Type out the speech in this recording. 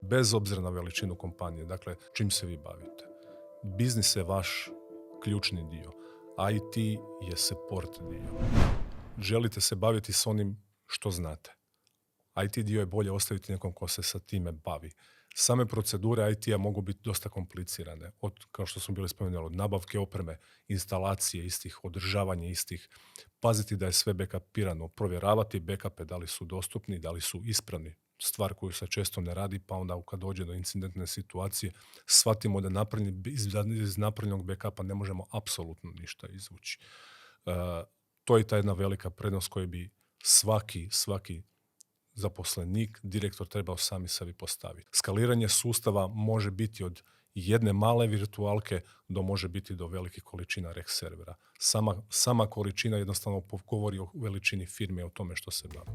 bez obzira na veličinu kompanije, dakle, čim se vi bavite. Biznis je vaš ključni dio. IT je support dio. Želite se baviti s onim što znate. IT dio je bolje ostaviti nekom ko se sa time bavi. Same procedure IT-a mogu biti dosta komplicirane. Kao što smo bili spomenuli, od nabavke opreme, instalacije istih, održavanje istih, paziti da je sve backupirano, provjeravati backupe da li su dostupni, da li su ispravni. Stvar koju se često ne radi, pa onda kad dođe do incidentne situacije, shvatimo da iz napravljenog backupa ne možemo apsolutno ništa izvući. To je ta jedna velika prednost koju bi svaki zaposlenik, direktor trebao sami sebi postaviti. Skaliranje sustava može biti od jedne male virtualke može biti do velikih količina Rex servera. Sama količina jednostavno govori o veličini firme, o tome što se bavi.